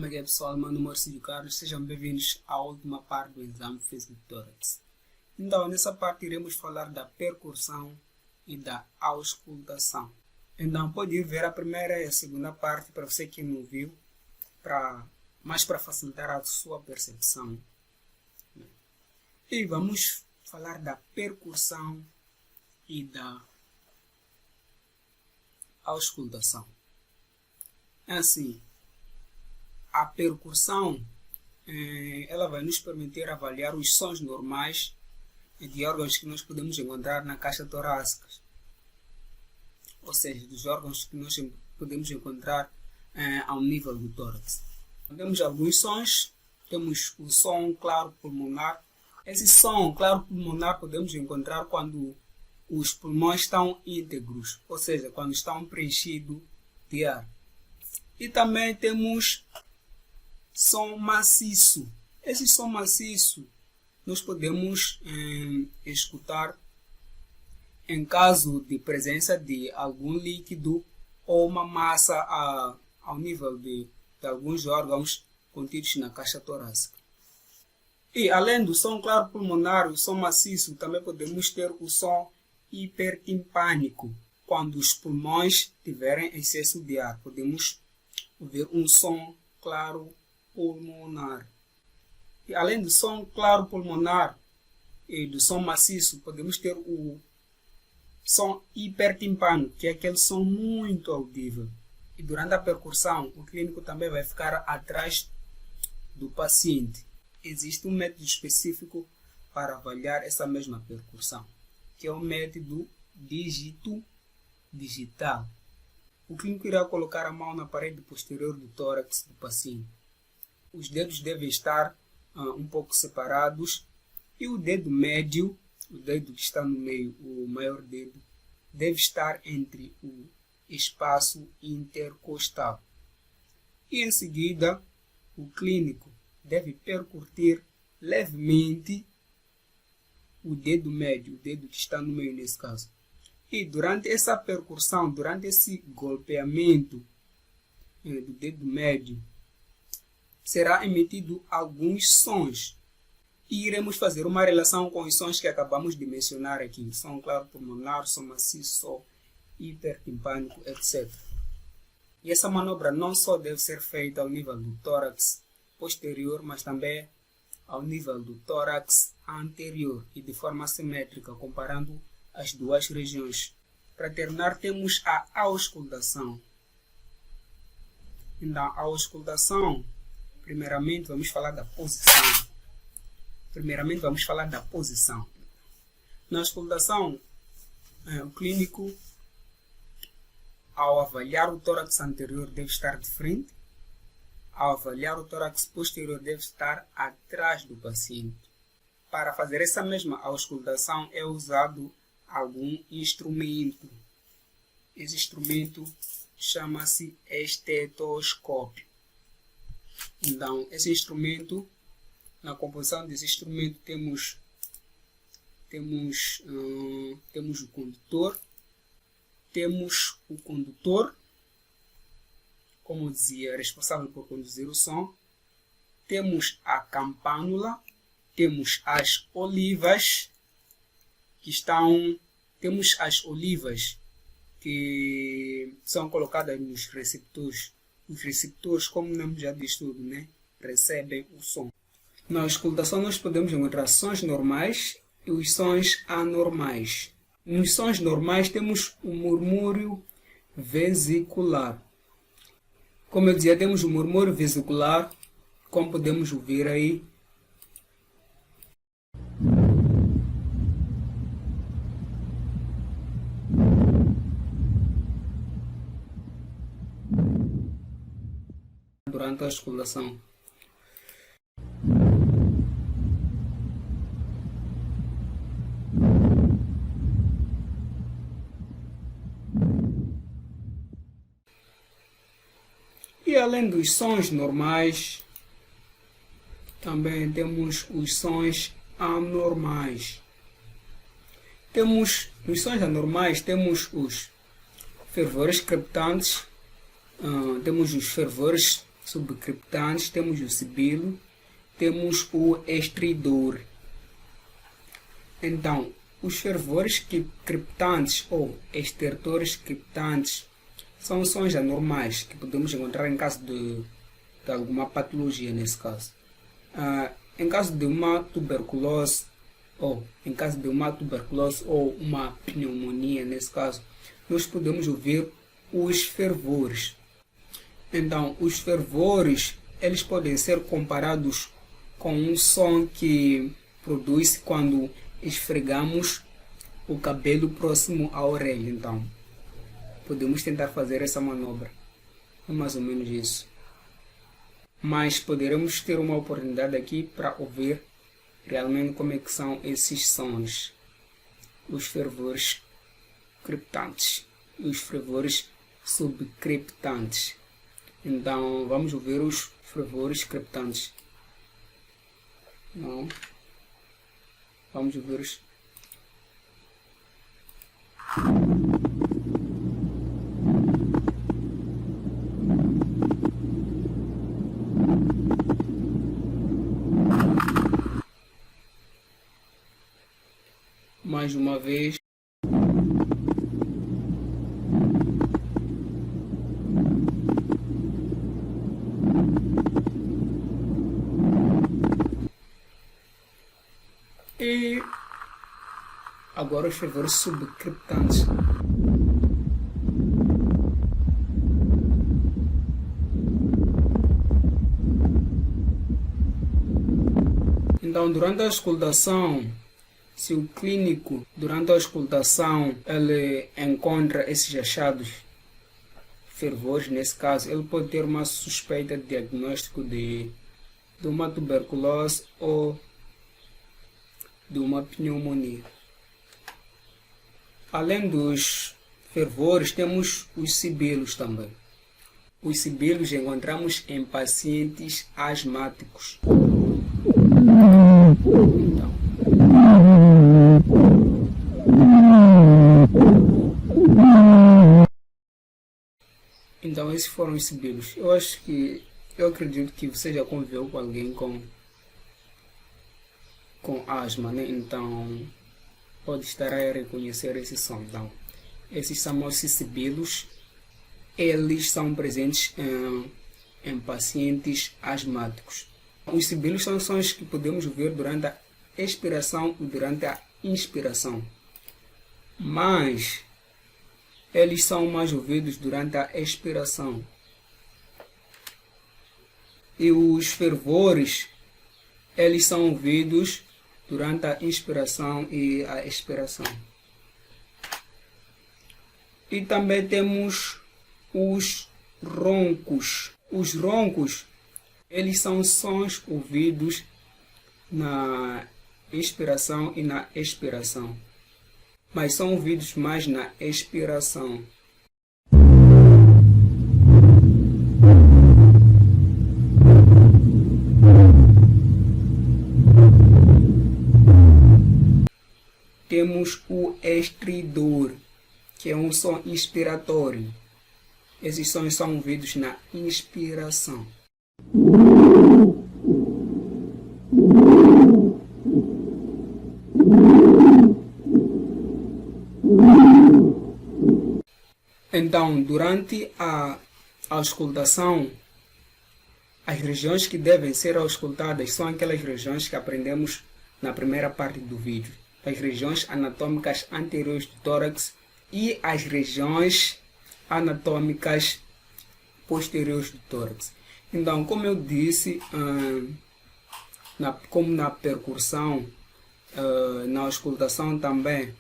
Como é que é, pessoal? Meu nome é Marcílio Carlos, sejam bem-vindos à última parte do exame físico de tórax. Então, nessa parte iremos falar da percussão e da auscultação. Então, pode ir ver a primeira e a segunda parte para você que não viu, mais para facilitar a sua percepção. E vamos falar da percussão e da auscultação. Assim, a percussão ela vai nos permitir avaliar os sons normais de órgãos que nós podemos encontrar na caixa torácica, ou seja, dos órgãos que nós podemos encontrar ao nível do tórax. Temos alguns sons, temos o som claro pulmonar. Esse som claro pulmonar podemos encontrar quando os pulmões estão íntegros, ou seja, quando estão preenchidos de ar. E também temos som maciço. Esse som maciço nós podemos escutar em caso de presença de algum líquido ou uma massa ao nível de alguns órgãos contidos na caixa torácica. E além do som claro pulmonar, o som maciço, também podemos ter o som hipertimpânico. Quando os pulmões tiverem excesso de ar, podemos ouvir um som claro pulmonar. E além do som claro pulmonar e do som maciço, podemos ter o som hipertimpânico, que é aquele som muito audível. E durante a percussão, o clínico também vai ficar atrás do paciente. Existe um método específico para avaliar essa mesma percussão, que é o método dígito digital. O clínico irá colocar a mão na parede posterior do tórax do paciente. Os dedos devem estar um pouco separados e o dedo médio, o dedo que está no meio, o maior dedo, deve estar entre o espaço intercostal. E em seguida, o clínico deve percutir levemente o dedo médio, o dedo que está no meio nesse caso. E durante essa percussão, durante esse golpeamento do dedo médio, será emitido alguns sons. E iremos fazer uma relação com os sons que acabamos de mencionar aqui. Som claro pulmonar, som maciço, som hipertimpânico, etc. E essa manobra não só deve ser feita ao nível do tórax posterior, mas também ao nível do tórax anterior e de forma simétrica, comparando as duas regiões. Para terminar, temos a auscultação. Então, a auscultação, primeiramente vamos falar da posição. Na auscultação, o clínico, ao avaliar o tórax anterior, deve estar de frente. Ao avaliar o tórax posterior, deve estar atrás do paciente. Para fazer essa mesma auscultação, é usado algum instrumento. Esse instrumento chama-se estetoscópio. Então, esse instrumento, na composição desse instrumento temos o condutor, como dizia, responsável por conduzir o som. Temos a campânula, temos as olivas que são colocadas nos receptores. Os receptores, como o nome já diz tudo, né? Recebem o som. Na auscultação nós podemos encontrar sons normais e os sons anormais. Nos sons normais temos o murmúrio vesicular. Como eu dizia, temos o murmúrio vesicular, como podemos ouvir aí. Durante a auscultação. E além dos sons normais, também temos os sons anormais. Nos sons anormais temos os fervores crepitantes, temos os fervores subcriptantes, temos o sibilo, temos o estridor. Então, os fervores criptantes ou estertores criptantes são sons anormais que podemos encontrar em caso de alguma patologia, nesse caso. Em caso de uma tuberculose ou uma pneumonia, nesse caso, nós podemos ouvir os fervores. Então, os fervores, eles podem ser comparados com um som que produz quando esfregamos o cabelo próximo à orelha. Então, podemos tentar fazer essa manobra. É mais ou menos isso. Mas poderemos ter uma oportunidade aqui para ouvir realmente como é que são esses sons. Os fervores criptantes e os fervores subcriptantes. Então, vamos ouvir os fervores criptantes. Não. Vamos ouvir os... Mais uma vez. E agora os fervores subcriptantes. Então, durante a auscultação, se o clínico, durante a auscultação, ele encontra esses achados, fervores nesse caso, ele pode ter uma suspeita de diagnóstico de uma tuberculose ou de uma pneumonia. Além dos fervores, temos os sibilos também. Os sibilos encontramos em pacientes asmáticos. Então esses foram os sibilos. Eu acredito que você já conviveu com alguém com asma, né? Então pode estar a reconhecer esse som. Então, esses são os sibilos. Eles são presentes em pacientes asmáticos. Os sibilos são sons que podemos ouvir durante a expiração e durante a inspiração, mas eles são mais ouvidos durante a expiração. E os fervores, eles são ouvidos durante a inspiração e a expiração. E também temos os roncos. Os roncos, eles são sons ouvidos na inspiração e na expiração, mas são ouvidos mais na expiração. Temos o estridor, que é um som inspiratório. Esses sons são ouvidos na inspiração. Então, durante a auscultação, as regiões que devem ser auscultadas são aquelas regiões que aprendemos na primeira parte do vídeo. As regiões anatômicas anteriores do tórax e as regiões anatômicas posteriores do tórax. Então, como eu disse, como na percussão, na auscultação também,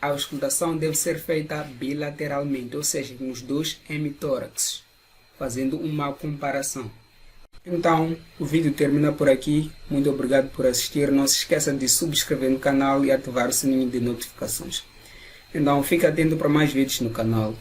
a auscultação deve ser feita bilateralmente, ou seja, nos dois hemitóraxes, fazendo uma comparação. Então, o vídeo termina por aqui. Muito obrigado por assistir. Não se esqueça de subscrever no canal e ativar o sininho de notificações. Então, fique atento para mais vídeos no canal.